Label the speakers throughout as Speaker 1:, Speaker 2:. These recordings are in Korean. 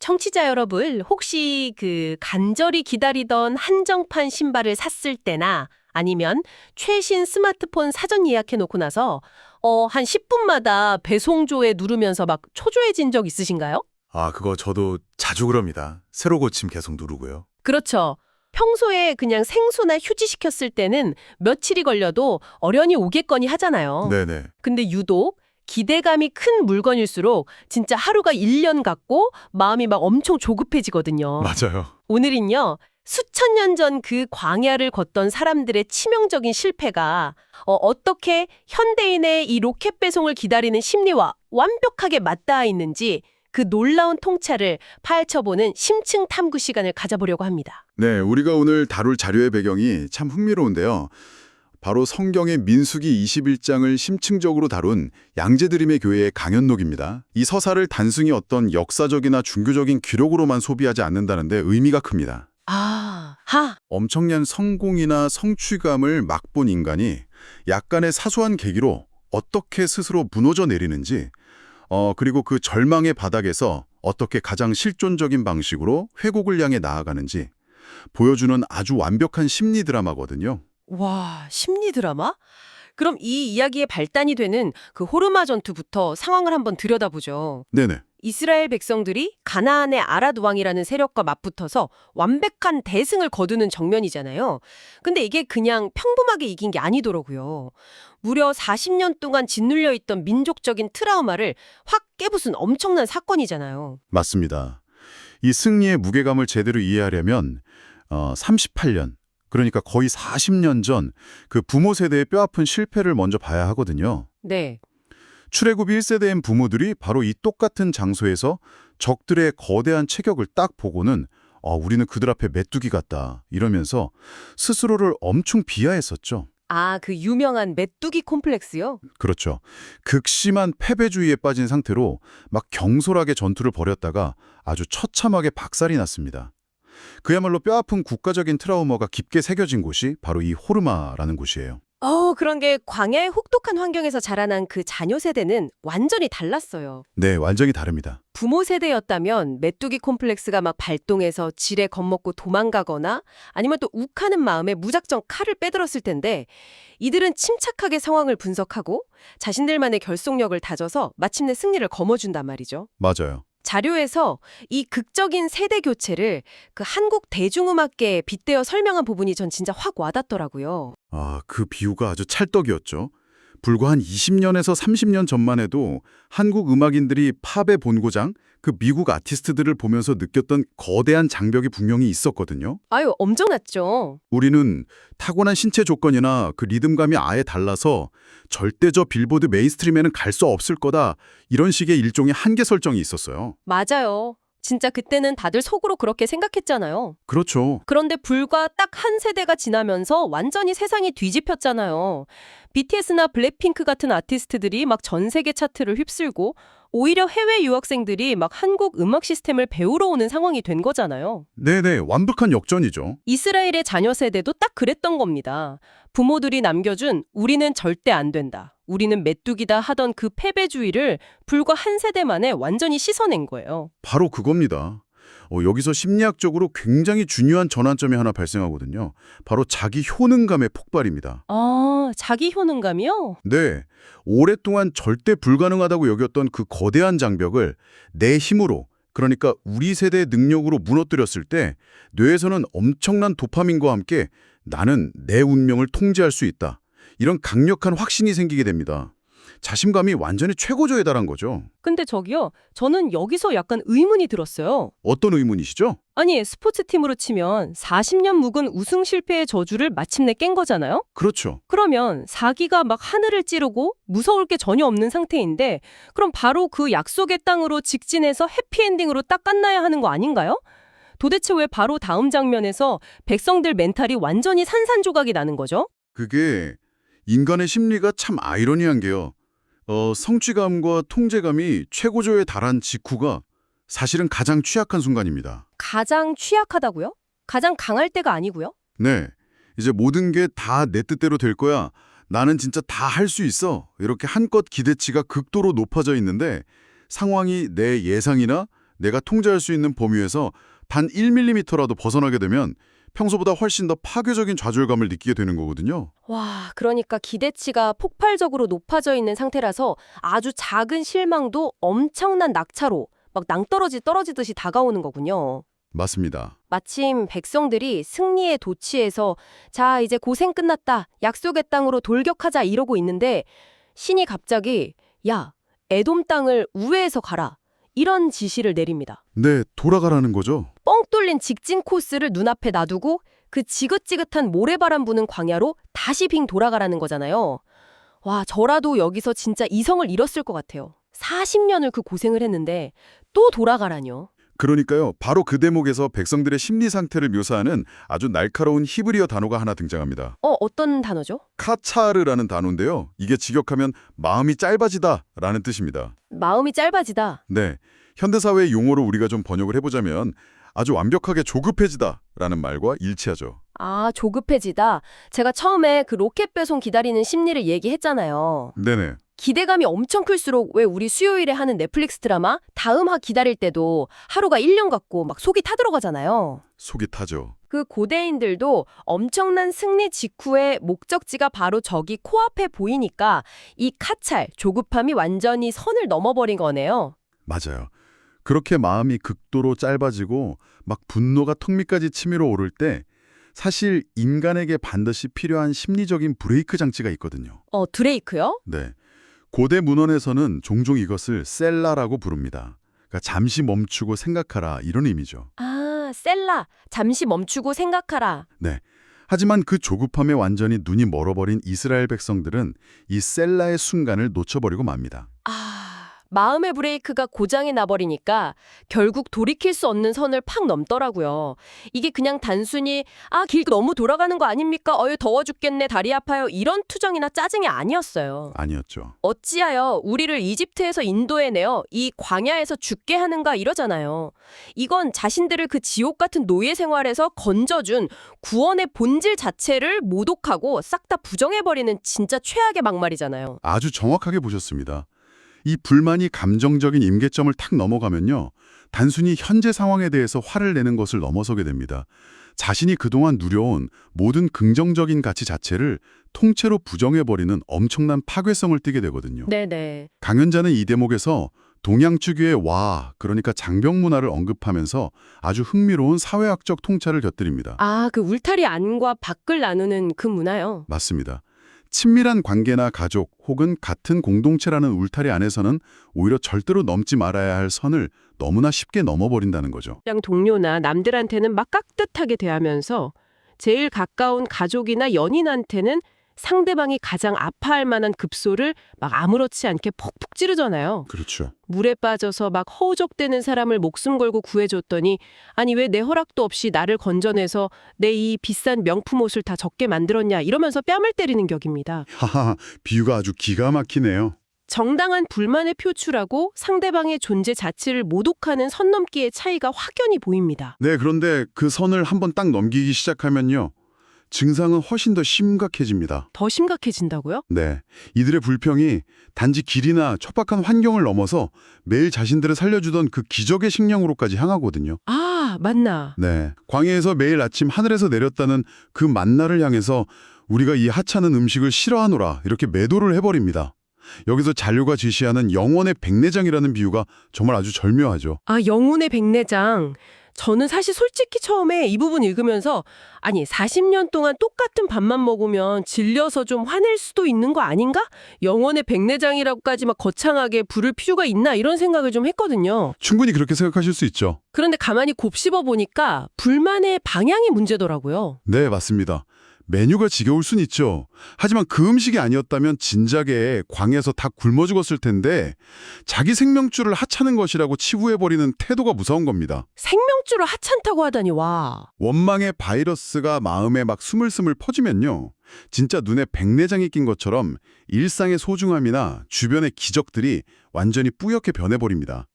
Speaker 1: 청취자 여러분, 혹시 간절히 기다리던 한정판 신발을 샀을 때나 아니면 최신 스마트폰 사전 예약해 놓고 나서 한 10분마다 배송조에 누르면서 막 초조해진 적 있으신가요?
Speaker 2: 아, 그거 저도 자주 그럽니다. 새로 고침 계속 누르고요.
Speaker 1: 그렇죠. 평소에 그냥 생수나 휴지 시켰을 때는 며칠이 걸려도 어련히 오겠거니 하잖아요.
Speaker 2: 네네.
Speaker 1: 근데 유독 기대감이 큰 물건일수록 진짜 하루가 1년 같고 마음이 막 엄청 조급해지거든요.
Speaker 2: 맞아요.
Speaker 1: 오늘은요, 수천 년 전 그 광야를 걷던 사람들의 치명적인 실패가 어떻게 현대인의 이 로켓 배송을 기다리는 심리와 완벽하게 맞닿아 있는지 그 놀라운 통찰을 파헤쳐보는 심층 탐구 시간을 가져보려고 합니다.
Speaker 2: 네, 우리가 오늘 다룰 자료의 배경이 참 흥미로운데요. 바로 성경의 민수기 21장을 심층적으로 다룬 양재드림의 교회의 강연록입니다. 이 서사를 단순히 어떤 역사적이나 종교적인 기록으로만 소비하지 않는다는데 의미가 큽니다. 엄청난 성공이나 성취감을 맛본 인간이 약간의 사소한 계기로 어떻게 스스로 무너져 내리는지, 그리고 그 절망의 바닥에서 어떻게 가장 실존적인 방식으로 회복을 향해 나아가는지 보여주는 아주 완벽한 심리 드라마거든요.
Speaker 1: 와, 심리 드라마? 그럼 이 이야기의 발단이 되는 그 호르마 전투부터 상황을 한번 들여다보죠.
Speaker 2: 네네.
Speaker 1: 이스라엘 백성들이 가나안의 아랏 왕이라는 세력과 맞붙어서 완벽한 대승을 거두는 정면이잖아요. 근데 이게 그냥 평범하게 이긴 게 아니더라고요. 무려 40년 동안 짓눌려 있던 민족적인 트라우마를 확 깨부순 엄청난 사건이잖아요.
Speaker 2: 맞습니다. 이 승리의 무게감을 제대로 이해하려면 38년, 그러니까 거의 40년 전 그 부모 세대의 뼈아픈 실패를 먼저 봐야 하거든요.
Speaker 1: 네.
Speaker 2: 출애굽 1세대인 부모들이 바로 이 똑같은 장소에서 적들의 거대한 체격을 딱 보고는 우리는 그들 앞에 메뚜기 같다 이러면서 스스로를 엄청 비하했었죠.
Speaker 1: 아, 그 유명한 메뚜기 콤플렉스요?
Speaker 2: 그렇죠. 극심한 패배주의에 빠진 상태로 막 경솔하게 전투를 벌였다가 아주 처참하게 박살이 났습니다. 그야말로 뼈아픈 국가적인 트라우마가 깊게 새겨진 곳이 바로 이 호르마라는 곳이에요.
Speaker 1: 그런 게 광야의 혹독한 환경에서 자라난 그 자녀 세대는 완전히 달랐어요.
Speaker 2: 네, 완전히 다릅니다.
Speaker 1: 부모 세대였다면 메뚜기 콤플렉스가 막 발동해서 지레 겁먹고 도망가거나 아니면 또 욱하는 마음에 무작정 칼을 빼들었을 텐데 이들은 침착하게 상황을 분석하고 자신들만의 결속력을 다져서 마침내 승리를 거머쥔단 말이죠.
Speaker 2: 맞아요.
Speaker 1: 자료에서 이 극적인 세대 교체를 그 한국 대중음악계에 빗대어 설명한 부분이 전 진짜 확 와닿더라고요.
Speaker 2: 그 비유가 아주 찰떡이었죠. 불과 한 20년에서 30년 전만 해도 한국 음악인들이 팝의 본고장, 그 미국 아티스트들을 보면서 느꼈던 거대한 장벽이 분명히 있었거든요.
Speaker 1: 아유, 엄청났죠.
Speaker 2: 우리는 타고난 신체 조건이나 그 리듬감이 아예 달라서 절대 저 빌보드 메인스트림에는 갈 수 없을 거다, 이런 식의 일종의 한계 설정이 있었어요.
Speaker 1: 맞아요. 진짜 그때는 다들 속으로 그렇게 생각했잖아요.
Speaker 2: 그렇죠.
Speaker 1: 그런데 불과 딱 한 세대가 지나면서 완전히 세상이 뒤집혔잖아요. BTS나 블랙핑크 같은 아티스트들이 막 전 세계 차트를 휩쓸고 오히려 해외 유학생들이 막 한국 음악 시스템을 배우러 오는 상황이 된 거잖아요.
Speaker 2: 네네, 완벽한 역전이죠.
Speaker 1: 이스라엘의 자녀 세대도 딱 그랬던 겁니다. 부모들이 남겨준 우리는 절대 안 된다, 우리는 메뚜기다 하던 그 패배주의를 불과 한 세대 만에 완전히 씻어낸 거예요.
Speaker 2: 바로 그겁니다. 여기서 심리학적으로 굉장히 중요한 전환점이 하나 발생하거든요. 바로 자기 효능감의 폭발입니다.
Speaker 1: 아, 자기 효능감이요?
Speaker 2: 네, 오랫동안 절대 불가능하다고 여겼던 그 거대한 장벽을 내 힘으로, 그러니까 우리 세대의 능력으로 무너뜨렸을 때 뇌에서는 엄청난 도파민과 함께 나는 내 운명을 통제할 수 있다, 이런 강력한 확신이 생기게 됩니다. 자신감이 완전히 최고조에 달한 거죠.
Speaker 1: 근데 저기요, 저는 여기서 약간 의문이 들었어요.
Speaker 2: 어떤 의문이시죠?
Speaker 1: 아니, 스포츠팀으로 치면 40년 묵은 우승 실패의 저주를 마침내 깬 거잖아요?
Speaker 2: 그렇죠.
Speaker 1: 그러면 사기가 막 하늘을 찌르고 무서울 게 전혀 없는 상태인데 그럼 바로 그 약속의 땅으로 직진해서 해피엔딩으로 딱 끝나야 하는 거 아닌가요? 도대체 왜 바로 다음 장면에서 백성들 멘탈이 완전히 산산조각이 나는 거죠?
Speaker 2: 그게 인간의 심리가 참 아이러니한 게요. 성취감과 통제감이 최고조에 달한 직후가 사실은 가장 취약한 순간입니다.
Speaker 1: 가장 취약하다고요? 가장 강할 때가 아니고요?
Speaker 2: 네, 이제 모든 게 다 내 뜻대로 될 거야, 나는 진짜 다 할 수 있어, 이렇게 한껏 기대치가 극도로 높아져 있는데 상황이 내 예상이나 내가 통제할 수 있는 범위에서 단 1mm라도 벗어나게 되면 평소보다 훨씬 더 파괴적인 좌절감을 느끼게 되는 거거든요.
Speaker 1: 와, 그러니까 기대치가 폭발적으로 높아져 있는 상태라서 아주 작은 실망도 엄청난 낙차로 막 낭떠러지 떨어지듯이 다가오는 거군요.
Speaker 2: 맞습니다.
Speaker 1: 마침 백성들이 승리의 도취에서 자, 이제 고생 끝났다. 약속의 땅으로 돌격하자 이러고 있는데 신이 갑자기 야, 에돔 땅을 우회해서 가라. 이런 지시를 내립니다.
Speaker 2: 네, 돌아가라는 거죠.
Speaker 1: 뻥 뚫린 직진 코스를 눈앞에 놔두고 그 지긋지긋한 모래바람 부는 광야로 다시 빙 돌아가라는 거잖아요. 와, 저라도 여기서 진짜 이성을 잃었을 것 같아요. 40년을 그 고생을 했는데 또 돌아가라뇨.
Speaker 2: 그러니까요. 바로 그 대목에서 백성들의 심리 상태를 묘사하는 아주 날카로운 히브리어 단어가 하나 등장합니다.
Speaker 1: 어떤 단어죠?
Speaker 2: 카차르라는 단어인데요. 이게 직역하면 마음이 짧아지다라는 뜻입니다.
Speaker 1: 마음이 짧아지다.
Speaker 2: 네, 현대사회의 용어로 우리가 좀 번역을 해보자면 아주 완벽하게 조급해지다라는 말과 일치하죠.
Speaker 1: 아, 조급해지다. 제가 처음에 그 로켓 배송 기다리는 심리를 얘기했잖아요.
Speaker 2: 네네.
Speaker 1: 기대감이 엄청 클수록 왜 우리 수요일에 하는 넷플릭스 드라마 다음 화 기다릴 때도 하루가 1년 같고 막 속이 타들어가잖아요.
Speaker 2: 속이 타죠.
Speaker 1: 그 고대인들도 엄청난 승리 직후에 목적지가 바로 저기 코앞에 보이니까 이 카찰, 조급함이 완전히 선을 넘어버린 거네요.
Speaker 2: 맞아요. 그렇게 마음이 극도로 짧아지고 막 분노가 턱 밑까지 치밀어 오를 때 사실 인간에게 반드시 필요한 심리적인 브레이크 장치가 있거든요.
Speaker 1: 드레이크요?
Speaker 2: 네. 고대 문헌에서는 종종 이것을 셀라라고 부릅니다. 그러니까 잠시 멈추고 생각하라 이런 의미죠.
Speaker 1: 아, 셀라. 잠시 멈추고 생각하라.
Speaker 2: 네. 하지만 그 조급함에 완전히 눈이 멀어버린 이스라엘 백성들은 이 셀라의 순간을 놓쳐버리고 맙니다.
Speaker 1: 마음의 브레이크가 고장이 나버리니까 결국 돌이킬 수 없는 선을 팍 넘더라고요. 이게 그냥 단순히 길 너무 돌아가는 거 아닙니까? 더워 죽겠네, 다리 아파요. 이런 투정이나 짜증이 아니었어요.
Speaker 2: 아니었죠.
Speaker 1: 어찌하여 우리를 이집트에서 인도에 내어 이 광야에서 죽게 하는가 이러잖아요. 이건 자신들을 그 지옥 같은 노예 생활에서 건져준 구원의 본질 자체를 모독하고 싹 다 부정해버리는 진짜 최악의 막말이잖아요.
Speaker 2: 아주 정확하게 보셨습니다. 이 불만이 감정적인 임계점을 탁 넘어가면요. 단순히 현재 상황에 대해서 화를 내는 것을 넘어서게 됩니다. 자신이 그동안 누려온 모든 긍정적인 가치 자체를 통째로 부정해버리는 엄청난 파괴성을 띠게 되거든요.
Speaker 1: 네네.
Speaker 2: 강연자는 이 대목에서 동양축의 와, 그러니까 장벽 문화를 언급하면서 아주 흥미로운 사회학적 통찰을 곁들입니다.
Speaker 1: 그 울타리 안과 밖을 나누는 그 문화요.
Speaker 2: 맞습니다. 친밀한 관계나 가족 혹은 같은 공동체라는 울타리 안에서는 오히려 절대로 넘지 말아야 할 선을 너무나 쉽게 넘어버린다는 거죠.
Speaker 1: 직장 동료나 남들한테는 막 깍듯하게 대하면서 제일 가까운 가족이나 연인한테는 상대방이 가장 아파할 만한 급소를 막 아무렇지 않게 퍽퍽 찌르잖아요.
Speaker 2: 그렇죠.
Speaker 1: 물에 빠져서 막 허우적대는 사람을 목숨 걸고 구해줬더니 아니 왜 내 허락도 없이 나를 건져내서 내 이 비싼 명품 옷을 다 적게 만들었냐 이러면서 뺨을 때리는 격입니다.
Speaker 2: 하하, 비유가 아주 기가 막히네요.
Speaker 1: 정당한 불만을 표출하고 상대방의 존재 자체를 모독하는 선 넘기의 차이가 확연히 보입니다.
Speaker 2: 네, 그런데 그 선을 한번 딱 넘기기 시작하면요. 증상은 훨씬 더 심각해집니다.
Speaker 1: 더 심각해진다고요?
Speaker 2: 네, 이들의 불평이 단지 길이나 척박한 환경을 넘어서 매일 자신들을 살려주던 그 기적의 식량으로까지 향하거든요.
Speaker 1: 맞나.
Speaker 2: 네, 광야에서 매일 아침 하늘에서 내렸다는 그 만나를 향해서 우리가 이 하찮은 음식을 싫어하노라 이렇게 매도를 해버립니다. 여기서 잔류가 제시하는 영혼의 백내장이라는 비유가 정말 아주 절묘하죠.
Speaker 1: 영혼의 백내장. 저는 사실 솔직히 처음에 이 부분 읽으면서 40년 동안 똑같은 밥만 먹으면 질려서 좀 화낼 수도 있는 거 아닌가? 영혼의 백내장이라고까지 막 거창하게 부를 필요가 있나? 이런 생각을 좀 했거든요.
Speaker 2: 충분히 그렇게 생각하실 수 있죠.
Speaker 1: 그런데 가만히 곱씹어 보니까 불만의 방향이 문제더라고요.
Speaker 2: 네, 맞습니다. 메뉴가 지겨울 순 있죠. 하지만 그 음식이 아니었다면 진작에 광에서 다 굶어 죽었을 텐데 자기 생명줄을 하찮은 것이라고 치부해버리는 태도가 무서운 겁니다.
Speaker 1: 생명줄을 하찮다고 하다니 와.
Speaker 2: 원망의 바이러스가 마음에 막 스물스물 퍼지면요. 진짜 눈에 백내장이 낀 것처럼 일상의 소중함이나 주변의 기적들이 완전히 뿌옇게 변해버립니다.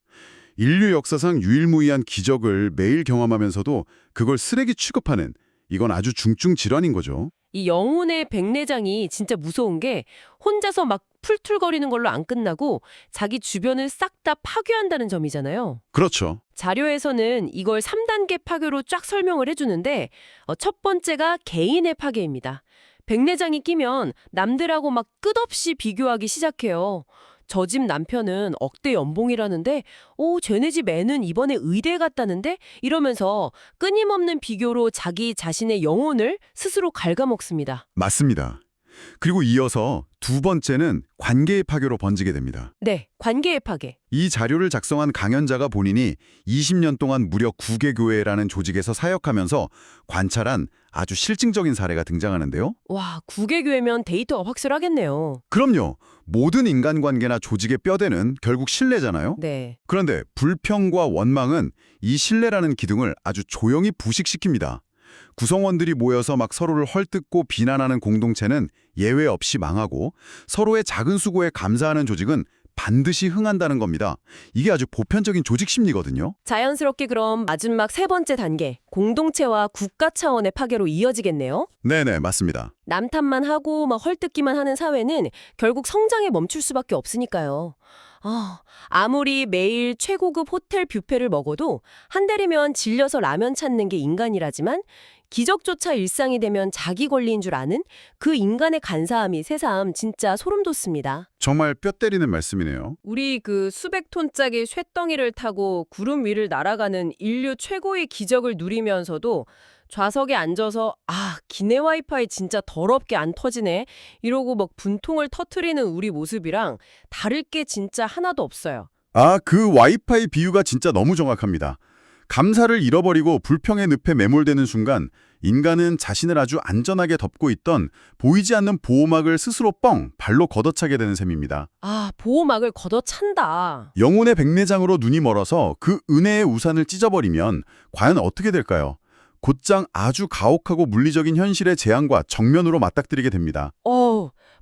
Speaker 2: 인류 역사상 유일무이한 기적을 매일 경험하면서도 그걸 쓰레기 취급하는 이건 아주 중증 질환인 거죠.
Speaker 1: 이 영혼의 백내장이 진짜 무서운 게 혼자서 막 풀툴거리는 걸로 안 끝나고 자기 주변을 싹 다 파괴한다는 점이잖아요.
Speaker 2: 그렇죠.
Speaker 1: 자료에서는 이걸 3단계 파괴로 쫙 설명을 해주는데 첫 번째가 개인의 파괴입니다. 백내장이 끼면 남들하고 막 끝없이 비교하기 시작해요. 저 집 남편은 억대 연봉이라는데 쟤네 집 애는 이번에 의대 갔다는데 이러면서 끊임없는 비교로 자기 자신의 영혼을 스스로 갉아먹습니다.
Speaker 2: 맞습니다. 그리고 이어서 두 번째는 관계의 파괴로 번지게 됩니다.
Speaker 1: 네, 관계의 파괴.
Speaker 2: 이 자료를 작성한 강연자가 본인이 20년 동안 무려 9개 교회라는 조직에서 사역하면서 관찰한 아주 실증적인 사례가 등장하는데요.
Speaker 1: 와, 국외교회면 데이터가 확실하겠네요.
Speaker 2: 그럼요. 모든 인간관계나 조직의 뼈대는 결국 신뢰잖아요.
Speaker 1: 네.
Speaker 2: 그런데 불평과 원망은 이 신뢰라는 기둥을 아주 조용히 부식시킵니다. 구성원들이 모여서 막 서로를 헐뜯고 비난하는 공동체는 예외 없이 망하고 서로의 작은 수고에 감사하는 조직은 반드시 흥한다는 겁니다. 이게 아주 보편적인 조직 심리거든요.
Speaker 1: 자연스럽게 그럼 마지막 세 번째 단계, 공동체와 국가 차원의 파괴로 이어지겠네요.
Speaker 2: 네네, 맞습니다.
Speaker 1: 남탓만 하고 막 헐뜯기만 하는 사회는 결국 성장에 멈출 수밖에 없으니까요. 아무리 매일 최고급 호텔 뷔페를 먹어도 한 달이면 질려서 라면 찾는 게 인간이라지만 기적조차 일상이 되면 자기 권리인 줄 아는 그 인간의 간사함이 새삼 진짜 소름 돋습니다.
Speaker 2: 정말 뼈 때리는 말씀이네요.
Speaker 1: 우리 그 수백 톤짜리 쇳덩이를 타고 구름 위를 날아가는 인류 최고의 기적을 누리면서도 좌석에 앉아서 기내 와이파이 진짜 더럽게 안 터지네 이러고 막 분통을 터트리는 우리 모습이랑 다를 게 진짜 하나도 없어요.
Speaker 2: 그 와이파이 비유가 진짜 너무 정확합니다. 감사를 잃어버리고 불평의 늪에 매몰되는 순간 인간은 자신을 아주 안전하게 덮고 있던 보이지 않는 보호막을 스스로 발로 걷어차게 되는 셈입니다.
Speaker 1: 보호막을 걷어찬다.
Speaker 2: 영혼의 백내장으로 눈이 멀어서 그 은혜의 우산을 찢어버리면 과연 어떻게 될까요? 곧장 아주 가혹하고 물리적인 현실의 재앙과 정면으로 맞닥뜨리게 됩니다.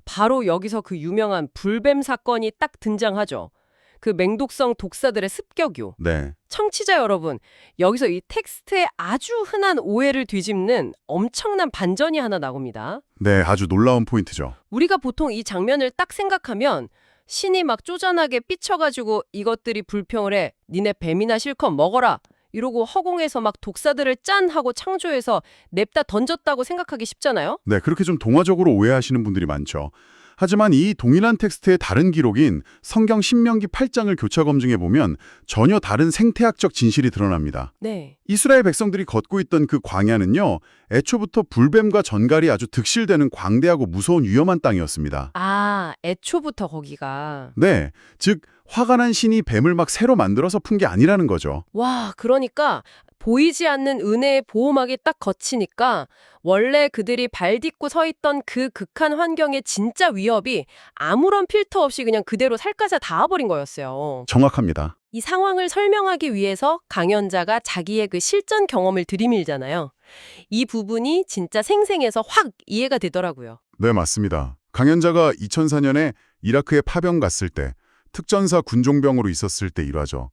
Speaker 1: 바로 여기서 그 유명한 불뱀 사건이 딱 등장하죠. 그 맹독성 독사들의 습격유.
Speaker 2: 네.
Speaker 1: 청취자 여러분, 여기서 이 텍스트에 아주 흔한 오해를 뒤집는 엄청난 반전이 하나 나옵니다.
Speaker 2: 네, 아주 놀라운 포인트죠.
Speaker 1: 우리가 보통 이 장면을 딱 생각하면 신이 막 쪼잔하게 삐쳐가지고 이것들이 불평을 해. 니네 뱀이나 실컷 먹어라. 이러고 허공에서 막 독사들을 짠 하고 창조해서 냅다 던졌다고 생각하기 쉽잖아요.
Speaker 2: 네, 그렇게 좀 동화적으로 오해하시는 분들이 많죠. 하지만 이 동일한 텍스트의 다른 기록인 성경 신명기 8장을 교차 검증해보면 전혀 다른 생태학적 진실이 드러납니다.
Speaker 1: 네.
Speaker 2: 이스라엘 백성들이 걷고 있던 그 광야는요, 애초부터 불뱀과 전갈이 아주 득실되는 광대하고 무서운 위험한 땅이었습니다.
Speaker 1: 애초부터 거기가.
Speaker 2: 네, 즉 화가 난 신이 뱀을 막 새로 만들어서 푼 게 아니라는 거죠.
Speaker 1: 와, 그러니까 보이지 않는 은혜의 보호막이 딱 거치니까 원래 그들이 발 딛고 서 있던 그 극한 환경의 진짜 위협이 아무런 필터 없이 그냥 그대로 살갗에 닿아버린 거였어요.
Speaker 2: 정확합니다.
Speaker 1: 이 상황을 설명하기 위해서 강연자가 자기의 그 실전 경험을 들이밀잖아요. 이 부분이 진짜 생생해서 확 이해가 되더라고요.
Speaker 2: 네, 맞습니다. 강연자가 2004년에 이라크에 파병 갔을 때 특전사 군종병으로 있었을 때 일화죠.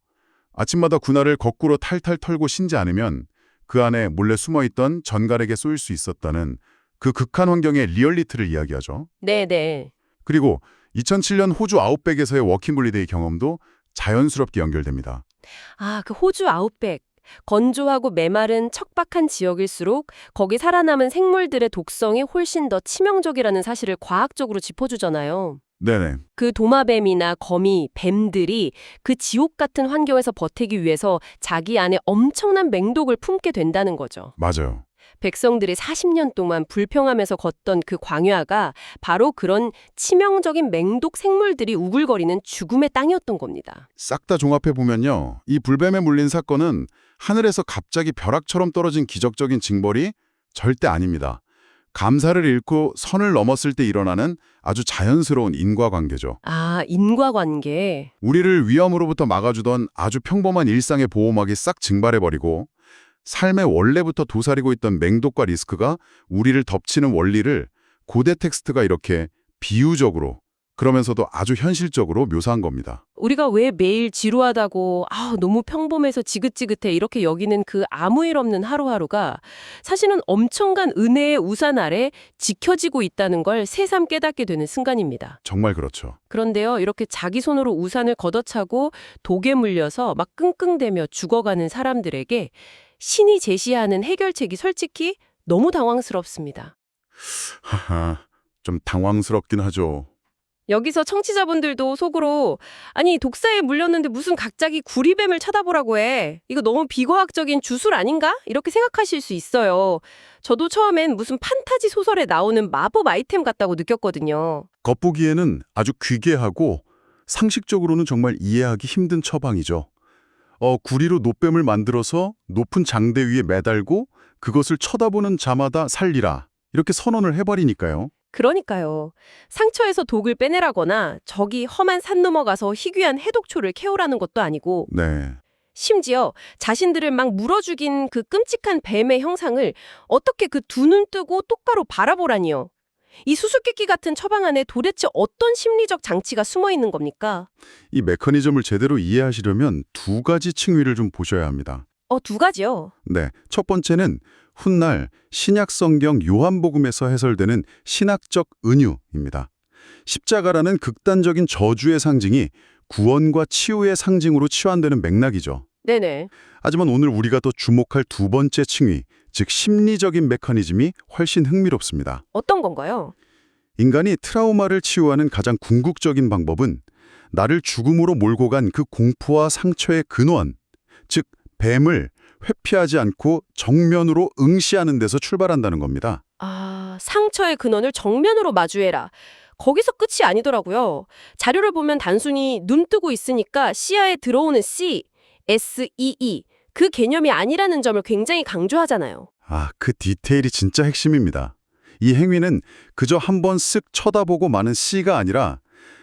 Speaker 2: 아침마다 군화를 거꾸로 탈탈 털고 신지 않으면 그 안에 몰래 숨어있던 전갈에게 쏘일 수 있었다는 그 극한 환경의 리얼리티를 이야기하죠.
Speaker 1: 네네.
Speaker 2: 그리고 2007년 호주 아웃백에서의 워킹홀리데이 경험도 자연스럽게 연결됩니다.
Speaker 1: 그 호주 아웃백. 건조하고 메마른 척박한 지역일수록 거기 살아남은 생물들의 독성이 훨씬 더 치명적이라는 사실을 과학적으로 짚어주잖아요.
Speaker 2: 네네.
Speaker 1: 그 도마뱀이나 거미, 뱀들이 그 지옥 같은 환경에서 버티기 위해서 자기 안에 엄청난 맹독을 품게 된다는 거죠.
Speaker 2: 맞아요.
Speaker 1: 백성들이 40년 동안 불평하면서 걷던 그 광야가 바로 그런 치명적인 맹독 생물들이 우글거리는 죽음의 땅이었던 겁니다.
Speaker 2: 싹 다 종합해보면요. 이 불뱀에 물린 사건은 하늘에서 갑자기 벼락처럼 떨어진 기적적인 징벌이 절대 아닙니다. 감사를 잃고 선을 넘었을 때 일어나는 아주 자연스러운 인과관계죠.
Speaker 1: 인과관계.
Speaker 2: 우리를 위험으로부터 막아주던 아주 평범한 일상의 보호막이 싹 증발해버리고 삶의 원래부터 도사리고 있던 맹독과 리스크가 우리를 덮치는 원리를 고대 텍스트가 이렇게 비유적으로 그러면서도 아주 현실적으로 묘사한 겁니다.
Speaker 1: 우리가 왜 매일 지루하다고 너무 평범해서 지긋지긋해 이렇게 여기는 그 아무 일 없는 하루하루가 사실은 엄청난 은혜의 우산 아래 지켜지고 있다는 걸 새삼 깨닫게 되는 순간입니다.
Speaker 2: 정말 그렇죠.
Speaker 1: 그런데요, 이렇게 자기 손으로 우산을 걷어차고 독에 물려서 막 끙끙대며 죽어가는 사람들에게 신이 제시하는 해결책이 솔직히 너무 당황스럽습니다.
Speaker 2: 하하, 좀 당황스럽긴 하죠.
Speaker 1: 여기서 청취자분들도 속으로 아니 독사에 물렸는데 무슨 갑자기 구리뱀을 쳐다보라고 해. 이거 너무 비과학적인 주술 아닌가? 이렇게 생각하실 수 있어요. 저도 처음엔 무슨 판타지 소설에 나오는 마법 아이템 같다고 느꼈거든요.
Speaker 2: 겉보기에는 아주 귀괴하고 상식적으로는 정말 이해하기 힘든 처방이죠. 구리로 노뱀을 만들어서 높은 장대 위에 매달고 그것을 쳐다보는 자마다 살리라. 이렇게 선언을 해버리니까요.
Speaker 1: 그러니까요. 상처에서 독을 빼내라거나 저기 험한 산 넘어가서 희귀한 해독초를 캐오라는 것도 아니고
Speaker 2: 네.
Speaker 1: 심지어 자신들을 막 물어 죽인 그 끔찍한 뱀의 형상을 어떻게 그 두 눈 뜨고 똑바로 바라보라니요. 이 수수께끼 같은 처방 안에 도대체 어떤 심리적 장치가 숨어 있는 겁니까?
Speaker 2: 이 메커니즘을 제대로 이해하시려면 두 가지 층위를 좀 보셔야 합니다.
Speaker 1: 두 가지요.
Speaker 2: 네. 첫 번째는 훗날 신약 성경 요한복음에서 해설되는 신학적 은유입니다. 십자가라는 극단적인 저주의 상징이 구원과 치유의 상징으로 치환되는 맥락이죠.
Speaker 1: 네네.
Speaker 2: 하지만 오늘 우리가 더 주목할 두 번째 층위, 즉 심리적인 메커니즘이 훨씬 흥미롭습니다.
Speaker 1: 어떤 건가요?
Speaker 2: 인간이 트라우마를 치유하는 가장 궁극적인 방법은 나를 죽음으로 몰고 간 그 공포와 상처의 근원, 즉 뱀을 회피하지 않고 정면으로 응시하는 데서 출발한다는 겁니다.
Speaker 1: 상처의 근원을 정면으로 마주해라. 거기서 끝이 아니더라고요. 자료를 보면 단순히 눈 뜨고 있으니까 시야에 들어오는 C, SEE 그 개념이 아니라는 점을 굉장히 강조하잖아요.
Speaker 2: 그 디테일이 진짜 핵심입니다. 이 행위는 그저 한번 쓱 쳐다보고 마는 C가 아니라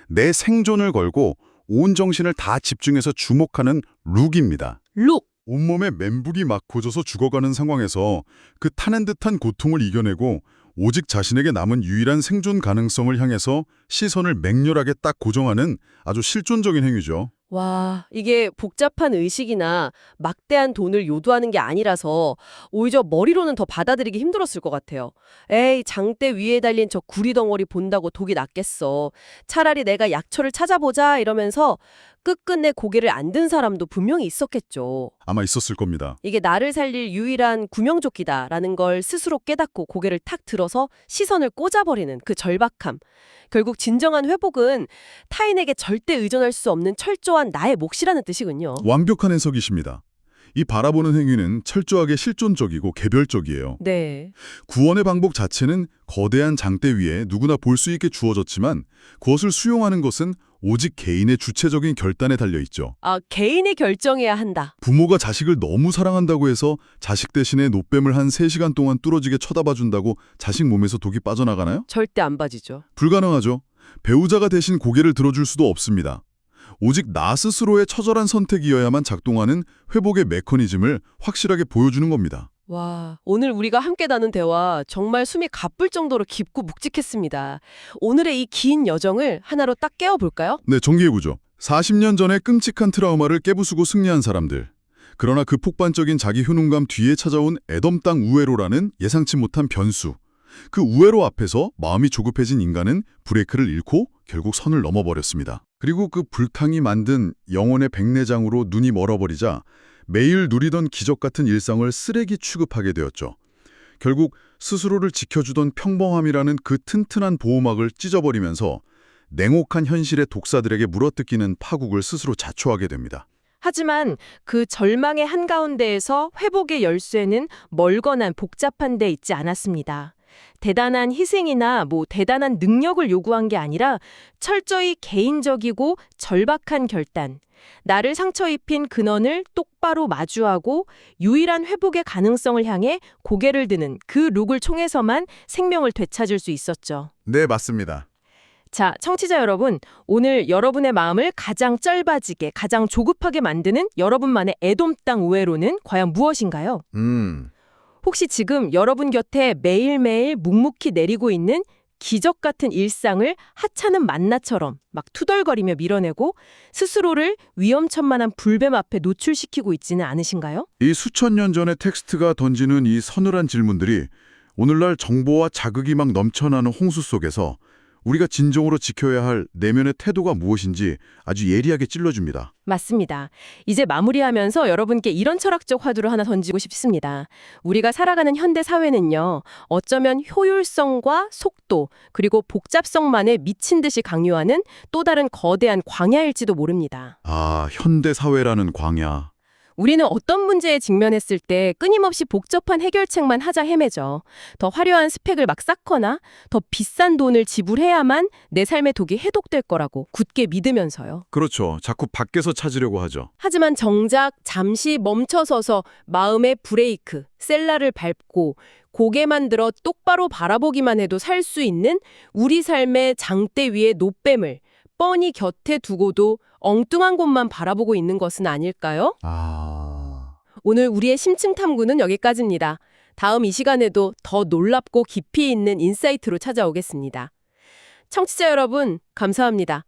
Speaker 2: 내 생존을 걸고 온 정신을 다 집중해서 주목하는 룩입니다.
Speaker 1: 룩!
Speaker 2: 온몸에 멘붕이 막 고져서 죽어가는 상황에서 그 타는 듯한 고통을 이겨내고 오직 자신에게 남은 유일한 생존 가능성을 향해서 시선을 맹렬하게 딱 고정하는 아주 실존적인 행위죠.
Speaker 1: 와, 이게 복잡한 의식이나 막대한 돈을 요구하는 게 아니라서 오히려 머리로는 더 받아들이기 힘들었을 것 같아요. 에이, 장대 위에 달린 저 구리 덩어리 본다고 독이 낫겠어. 차라리 내가 약초를 찾아보자 이러면서 끝끝내 고개를 안 든 사람도 분명히 있었겠죠.
Speaker 2: 아마 있었을 겁니다.
Speaker 1: 이게 나를 살릴 유일한 구명조끼다라는 걸 스스로 깨닫고 고개를 탁 들어서 시선을 꽂아버리는 그 절박함. 결국 진정한 회복은 타인에게 절대 의존할 수 없는 철저한 나의 몫이라는 뜻이군요.
Speaker 2: 완벽한 해석이십니다. 이 바라보는 행위는 철저하게 실존적이고 개별적이에요.
Speaker 1: 네.
Speaker 2: 구원의 방법 자체는 거대한 장대 위에 누구나 볼 수 있게 주어졌지만 그것을 수용하는 것은 오직 개인의 주체적인 결단에 달려있죠.
Speaker 1: 개인이 결정해야 한다.
Speaker 2: 부모가 자식을 너무 사랑한다고 해서 자식 대신에 노뱀을 한 3시간 동안 뚫어지게 쳐다봐준다고 자식 몸에서 독이 빠져나가나요?
Speaker 1: 절대 안 빠지죠.
Speaker 2: 불가능하죠. 배우자가 대신 고개를 들어줄 수도 없습니다. 오직 나 스스로의 처절한 선택이어야만 작동하는 회복의 메커니즘을 확실하게 보여주는 겁니다.
Speaker 1: 와, 오늘 우리가 함께 나눈 대화 정말 숨이 가쁠 정도로 깊고 묵직했습니다. 오늘의 이 긴 여정을 하나로 딱 깨워볼까요?
Speaker 2: 네, 정리해보죠. 40년 전에 끔찍한 트라우마를 깨부수고 승리한 사람들. 그러나 그 폭발적인 자기 효능감 뒤에 찾아온 에덤 땅 우회로라는 예상치 못한 변수. 그 우회로 앞에서 마음이 조급해진 인간은 브레이크를 잃고 결국 선을 넘어버렸습니다. 그리고 그 불탕이 만든 영혼의 백내장으로 눈이 멀어버리자 매일 누리던 기적 같은 일상을 쓰레기 취급하게 되었죠. 결국 스스로를 지켜주던 평범함이라는 그 튼튼한 보호막을 찢어버리면서 냉혹한 현실의 독사들에게 물어뜯기는 파국을 스스로 자초하게 됩니다.
Speaker 1: 하지만 그 절망의 한가운데에서 회복의 열쇠는 멀거나 복잡한 데 있지 않았습니다. 대단한 희생이나 대단한 능력을 요구한 게 아니라 철저히 개인적이고 절박한 결단. 나를 상처 입힌 근원을 똑바로 마주하고 유일한 회복의 가능성을 향해 고개를 드는 그 룩을 통해서만 생명을 되찾을 수 있었죠.
Speaker 2: 네, 맞습니다.
Speaker 1: 자, 청취자 여러분, 오늘 여러분의 마음을 가장 쩔바지게, 가장 조급하게 만드는 여러분만의 에돔 땅 우회로는 과연 무엇인가요? 혹시 지금 여러분 곁에 매일매일 묵묵히 내리고 있는
Speaker 3: 기적 같은 일상을 하찮은 만나처럼 막 투덜거리며 밀어내고 스스로를 위험천만한 불뱀 앞에 노출시키고 있지는 않으신가요?
Speaker 2: 이 수천 년 전의 텍스트가 던지는 이 서늘한 질문들이 오늘날 정보와 자극이 막 넘쳐나는 홍수 속에서 우리가 진정으로 지켜야 할 내면의 태도가 무엇인지 아주 예리하게 찔러줍니다.
Speaker 3: 맞습니다. 이제 마무리하면서 여러분께 이런 철학적 화두를 하나 던지고 싶습니다. 우리가 살아가는 현대 사회는요, 어쩌면 효율성과 속도, 그리고 복잡성만에 미친 듯이 강요하는 또 다른 거대한 광야일지도 모릅니다.
Speaker 2: 아, 현대 사회라는 광야.
Speaker 3: 우리는 어떤 문제에 직면했을 때 끊임없이 복잡한 해결책만 하자 헤매죠. 더 화려한 스펙을 막 쌓거나 더 비싼 돈을 지불해야만 내 삶의 독이 해독될 거라고 굳게 믿으면서요.
Speaker 2: 그렇죠. 자꾸 밖에서 찾으려고 하죠.
Speaker 3: 하지만 정작 잠시 멈춰서서 마음의 브레이크, 셀라를 밟고 고개만 들어 똑바로 바라보기만 해도 살 수 있는 우리 삶의 장대 위의 노뱀을 뻔히 곁에 두고도 엉뚱한 곳만 바라보고 있는 것은 아닐까요? 오늘 우리의 심층 탐구는 여기까지입니다. 다음 이 시간에도 더 놀랍고 깊이 있는 인사이트로 찾아오겠습니다. 청취자 여러분, 감사합니다.